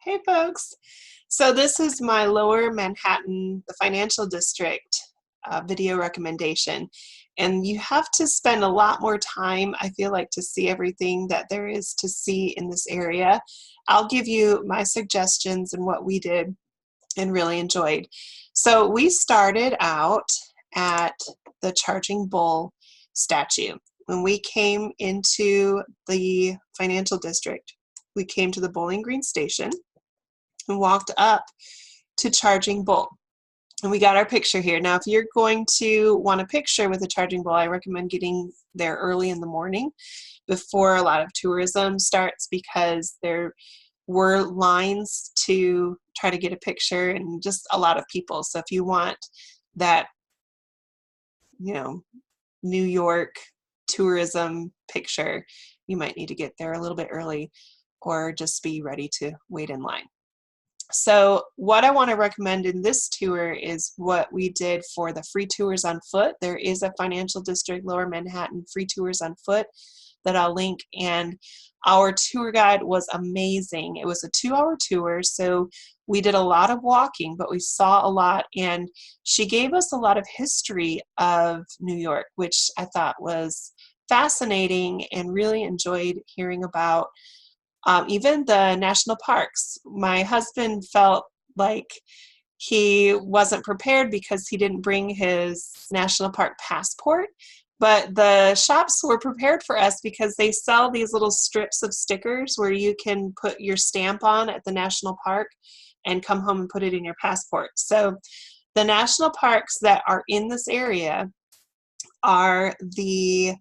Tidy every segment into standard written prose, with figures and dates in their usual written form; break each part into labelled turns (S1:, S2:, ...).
S1: Hey folks. So this is my Lower Manhattan, the financial district video recommendation. And you have to spend a lot more time, I feel like, to see everything that there is to see in this area. I'll give you my suggestions and what we did and really enjoyed. So we started out at the Charging Bull statue. When we came into the financial district, we came to the Bowling Green station and walked up to Charging Bull. And we got our picture here. Now, if you're going to want a picture with a Charging Bull, I recommend getting there early in the morning before a lot of tourism starts, because there were lines to try to get a picture and just a lot of people. So if you want that, New York tourism picture, you might need to get there a little bit early or just be ready to wait in line. So what I want to recommend in this tour is what we did for the free tours on foot. There is a financial district, Lower Manhattan, free tours on foot that I'll link, and our tour guide was amazing. It was a 2-hour tour, so we did a lot of walking, but we saw a lot, and she gave us a lot of history of New York, which I thought was fascinating and really enjoyed hearing about. Even the national parks. My husband felt like he wasn't prepared because he didn't bring his national park passport, but the shops were prepared for us because they sell these little strips of stickers where you can put your stamp on at the national park and come home and put it in your passport. So the national parks that are in this area are the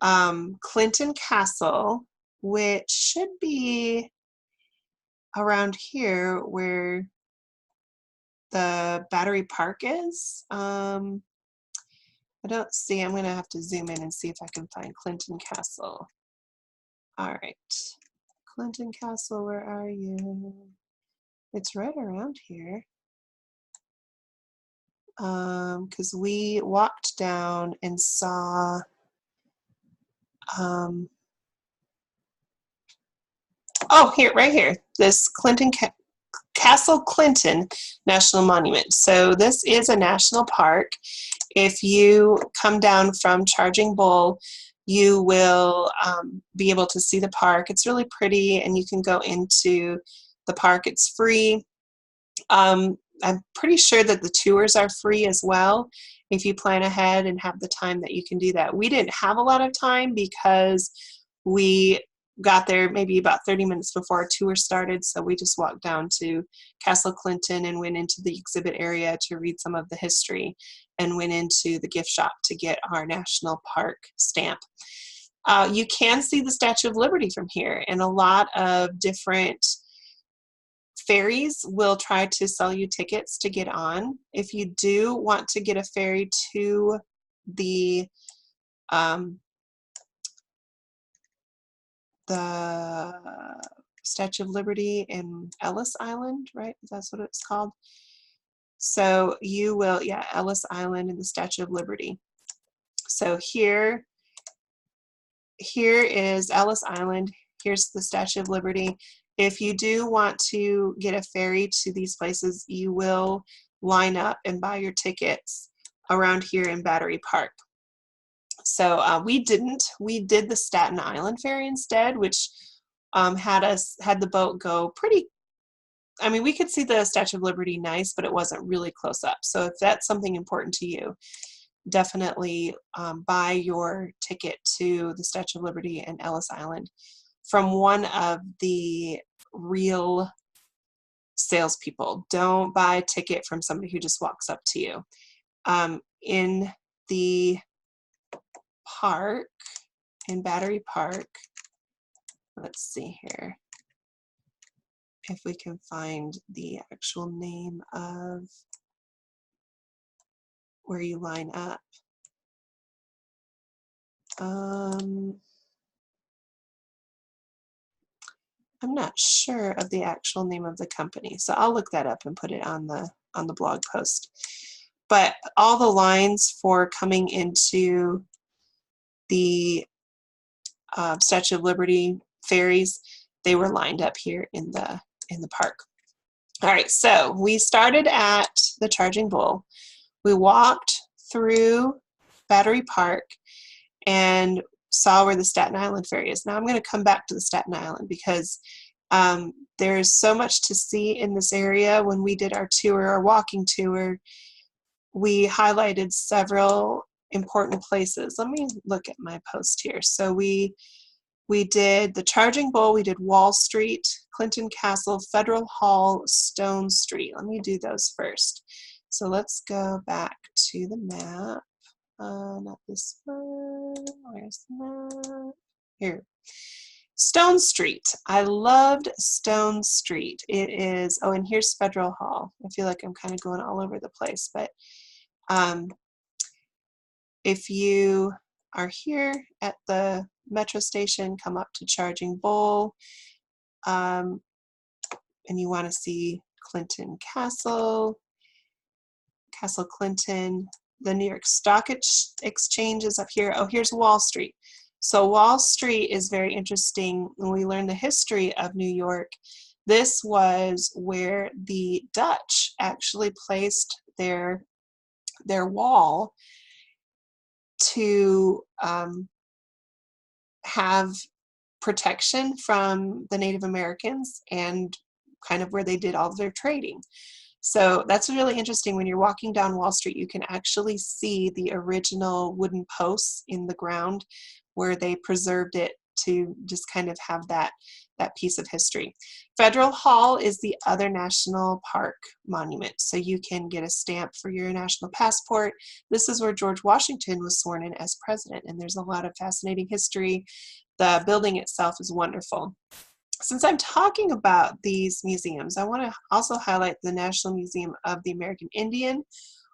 S1: Clinton Castle, which should be around here where the Battery Park is. I don't see, I'm gonna have to zoom in and see if I can find Clinton Castle. All right, Clinton Castle, where are you? It's right around here. Because we walked down and saw oh, here, right here, this Castle Clinton National Monument. So this is a national park. If you come down from Charging Bull, you will be able to see the park. It's really pretty, and you can go into the park. It's free. I'm pretty sure that the tours are free as well, if you plan ahead and have the time that you can do that. We didn't have a lot of time because we got there maybe about 30 minutes before our tour started, so we just walked down to Castle Clinton and went into the exhibit area to read some of the history and went into the gift shop to get our national park stamp. You can see the Statue of Liberty from here, and a lot of different ferries will try to sell you tickets to get on. If you do want to get a ferry to the Statue of Liberty in Ellis Island, right? That's what it's called. So you will, yeah, Ellis Island and the Statue of Liberty. So here is Ellis Island. Here's the Statue of Liberty. If you do want to get a ferry to these places, you will line up and buy your tickets around here in Battery Park. So we didn't. We did the Staten Island ferry instead, which had the boat go pretty. I mean, we could see the Statue of Liberty nice, but it wasn't really close up. So if that's something important to you, definitely buy your ticket to the Statue of Liberty and Ellis Island from one of the real salespeople. Don't buy a ticket from somebody who just walks up to you. In the park, in Battery Park, let's see here if we can find the actual name of where you line up. I'm not sure of the actual name of the company, so I'll look that up and put it on the blog post. But all the lines for coming into the Statue of Liberty ferries, they were lined up here in the in the park. All right, so we started at the Charging Bull. We walked through Battery Park and saw where the Staten Island Ferry is. Now I'm going to come back to the Staten Island because there's so much to see in this area. When we did our tour, our walking tour, we highlighted several important places. Let me look at my post here. So we did the Charging Bull, we did Wall Street, Clinton Castle, Federal Hall, Stone Street. Let me do those first. So let's go back to the map. Not this one. Where's the map? Here. Stone Street. I loved Stone Street. It is, oh, and here's Federal Hall. I feel like I'm kind of going all over the place, but if you are here at the metro station, come up to Charging Bull, and you want to see Clinton Castle, Castle Clinton, the New York Stock Exchange is up here. Oh, here's Wall Street. So Wall Street is very interesting. When we learn the history of New York, this was where the Dutch actually placed their wall to have protection from the Native Americans and kind of where they did all of their trading. So that's really interesting. When you're walking down Wall Street, you can actually see the original wooden posts in the ground where they preserved it to just kind of have that piece of history. Federal Hall is the other national park monument, so you can get a stamp for your national passport. This is where George Washington was sworn in as president, and there's a lot of fascinating history. The building itself is wonderful. Since I'm talking about these museums, I want to also highlight the National Museum of the American Indian.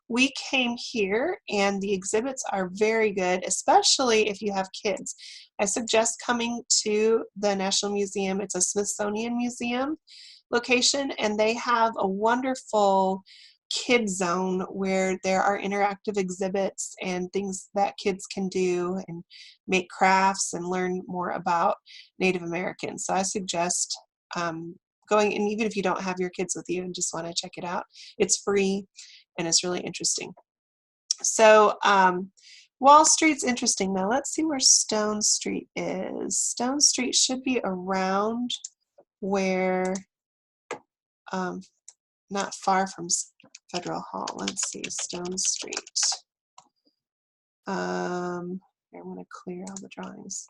S1: We came here and the exhibits are very good, especially if you have kids. I suggest coming to the National Museum. It's a Smithsonian Museum location, and they have a wonderful kid zone where there are interactive exhibits and things that kids can do and make crafts and learn more about Native Americans. So I suggest going, and even if you don't have your kids with you and just want to check it out, it's free and it's really interesting. So Wall Street's interesting. Now let's see where Stone Street is. Stone Street should be around where, not far from Federal Hall. Let's see, Stone Street. I want to clear all the drawings.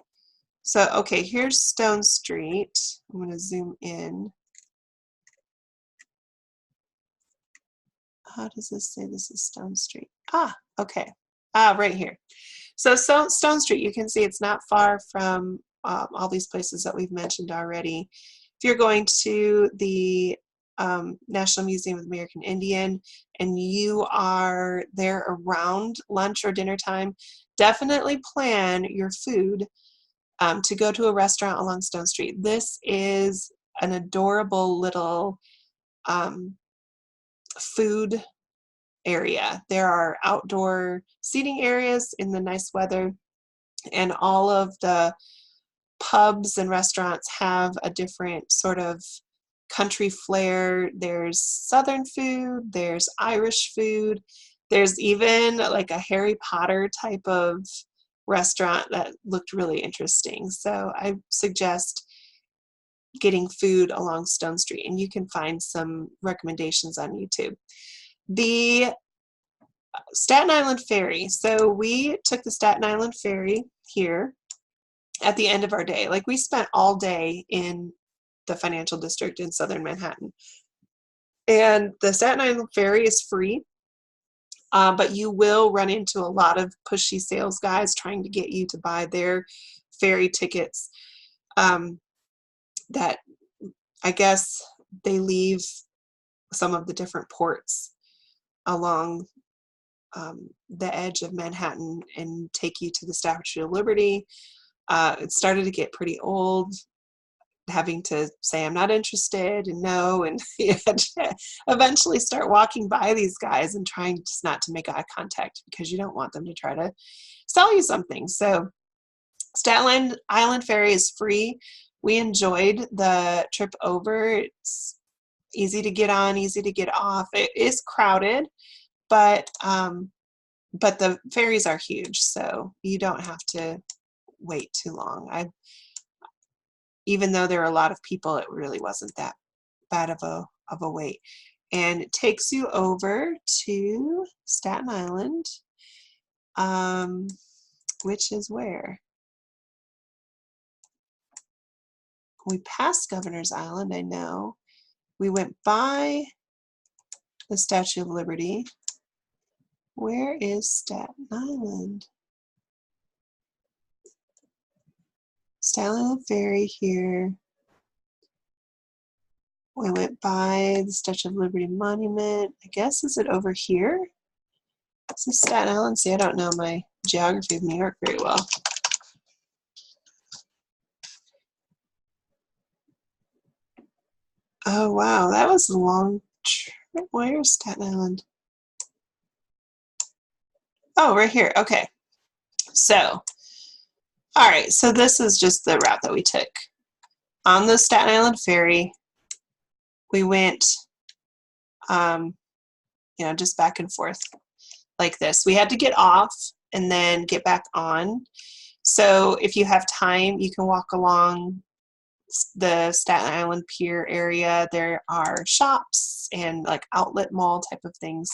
S1: So, okay, here's Stone Street. I'm going to zoom in. How does this say this is Stone Street? Ah, okay. Ah, right here. So Stone Street, you can see it's not far from all these places that we've mentioned already. If you're going to the National Museum of the American Indian and you are there around lunch or dinner time, definitely plan your food to go to a restaurant along Stone Street. This is an adorable little food area. There are outdoor seating areas in the nice weather, and all of the pubs and restaurants have a different sort of country flair. There's Southern food, there's Irish food, there's even like a Harry Potter type of restaurant that looked really interesting. So I suggest getting food along Stone Street, and you can find some recommendations on YouTube. The Staten Island Ferry. So we took the Staten Island Ferry here at the end of our day. Like, we spent all day in the financial district in southern Manhattan. And the Staten Island Ferry is free, but you will run into a lot of pushy sales guys trying to get you to buy their ferry tickets that I guess they leave some of the different ports along the edge of Manhattan and take you to the Statue of Liberty. It started to get pretty old, having to say I'm not interested and no, and you had to eventually start walking by these guys and trying just not to make eye contact because you don't want them to try to sell you something. So Staten Island Ferry is free. We enjoyed the trip over. It's easy to get on, easy to get off. It is crowded, but the ferries are huge, so you don't have to wait too long. Even though there are a lot of people, it really wasn't that bad of a wait. And it takes you over to Staten Island, which is where? We passed Governor's Island, I know. We went by the Statue of Liberty. Where is Staten Island? Staten Island Ferry here. We went by the Statue of Liberty Monument. I guess, is it over here? Is this Staten Island? See, I don't know my geography of New York very well. Oh, wow, that was a long trip. Where's Staten Island? Oh, right here. Okay. So, all right, so this is just the route that we took. On the Staten Island Ferry, we went, just back and forth like this. We had to get off and then get back on. So if you have time, you can walk along the Staten Island Pier area. There are shops and like outlet mall type of things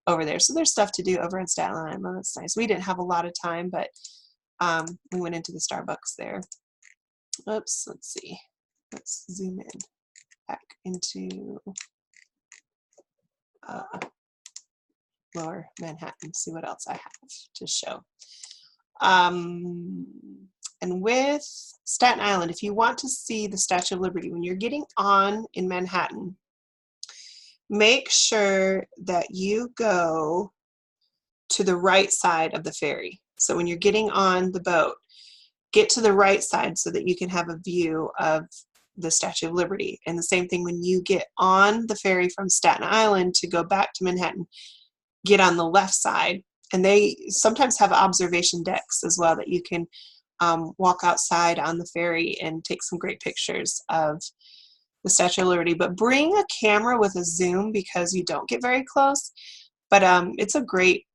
S1: over there. So there's stuff to do over in Staten Island. That's nice. We didn't have a lot of time, but we went into the Starbucks there. Oops, let's see. Let's zoom in back into Lower Manhattan, see what else I have to show. And with Staten Island, if you want to see the Statue of Liberty, when you're getting on in Manhattan, make sure that you go to the right side of the ferry. So when you're getting on the boat, get to the right side so that you can have a view of the Statue of Liberty. And the same thing when you get on the ferry from Staten Island to go back to Manhattan, get on the left side. And they sometimes have observation decks as well that you can walk outside on the ferry and take some great pictures of the Statue of Liberty. But bring a camera with a zoom because you don't get very close. But it's a great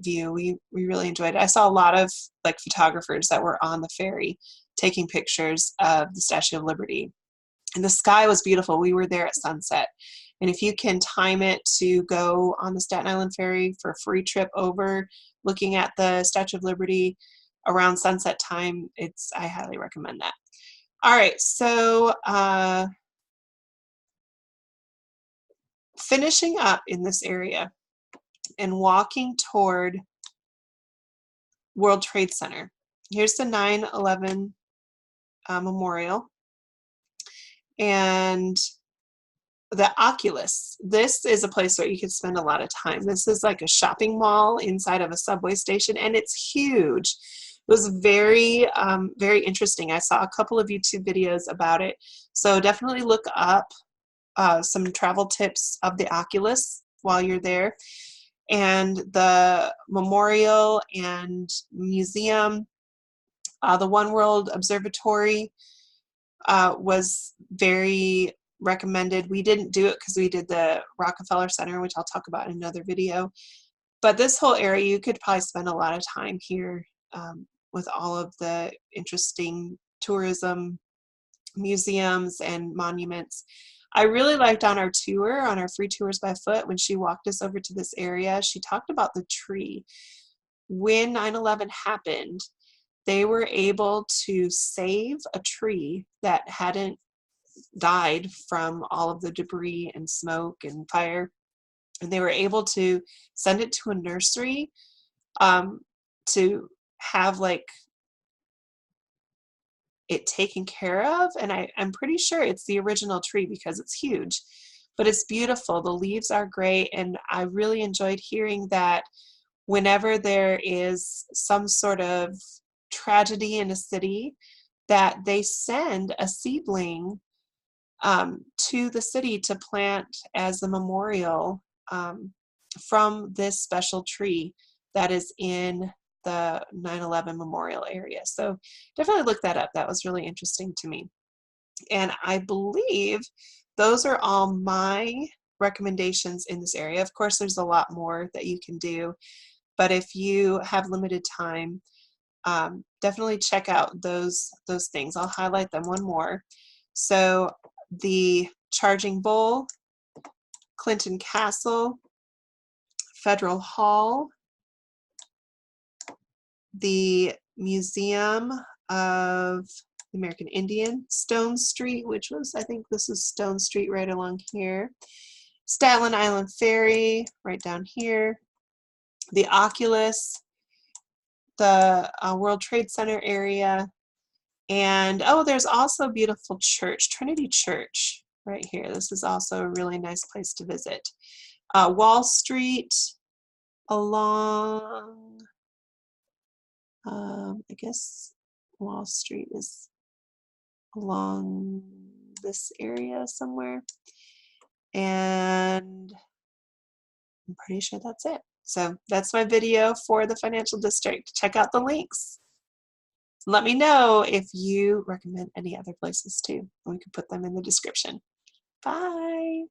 S1: view. We really enjoyed it. I saw a lot of like photographers that were on the ferry taking pictures of the Statue of Liberty. And the sky was beautiful. We were there at sunset. And if you can time it to go on the Staten Island Ferry for a free trip over, looking at the Statue of Liberty around sunset time, I highly recommend that. All right, so finishing up in this area and walking toward World Trade Center. Here's the 9/11 memorial. And the Oculus. This is a place where you can spend a lot of time. This is like a shopping mall inside of a subway station, and it's huge. It was very, very interesting. I saw a couple of YouTube videos about it. So definitely look up some travel tips of the Oculus while you're there. And the memorial and museum, the One World Observatory was very recommended. We didn't do it because we did the Rockefeller Center, which I'll talk about in another video. But this whole area, you could probably spend a lot of time here with all of the interesting tourism, museums, and monuments. I really liked on our tour, on our free tours by foot, when she walked us over to this area, she talked about the tree. When 9/11 happened, they were able to save a tree that hadn't died from all of the debris and smoke and fire. And they were able to send it to a nursery to have like it taken care of. And I'm pretty sure it's the original tree because it's huge, but it's beautiful. The leaves are great. And I really enjoyed hearing that whenever there is some sort of tragedy in a city, that they send a seedling to the city to plant as a memorial from this special tree that is in the 9/11 memorial area. So definitely look that up. That was really interesting to me. And I believe those are all my recommendations in this area. Of course, there's a lot more that you can do, but if you have limited time, definitely check out those things. I'll highlight them one more. So the Charging Bowl, Clinton Castle, Federal Hall, the Museum of the American Indian, Stone Street, which was, I think this is Stone Street right along here, Staten Island Ferry right down here, the Oculus, the World Trade Center area, and oh, there's also a beautiful church, Trinity Church, right here. This is also a really nice place to visit. Wall Street along, I guess Wall Street is along this area somewhere, and I'm pretty sure that's it. So that's my video for the financial district. Check out the links. Let me know if you recommend any other places too. We can put them in the description. Bye.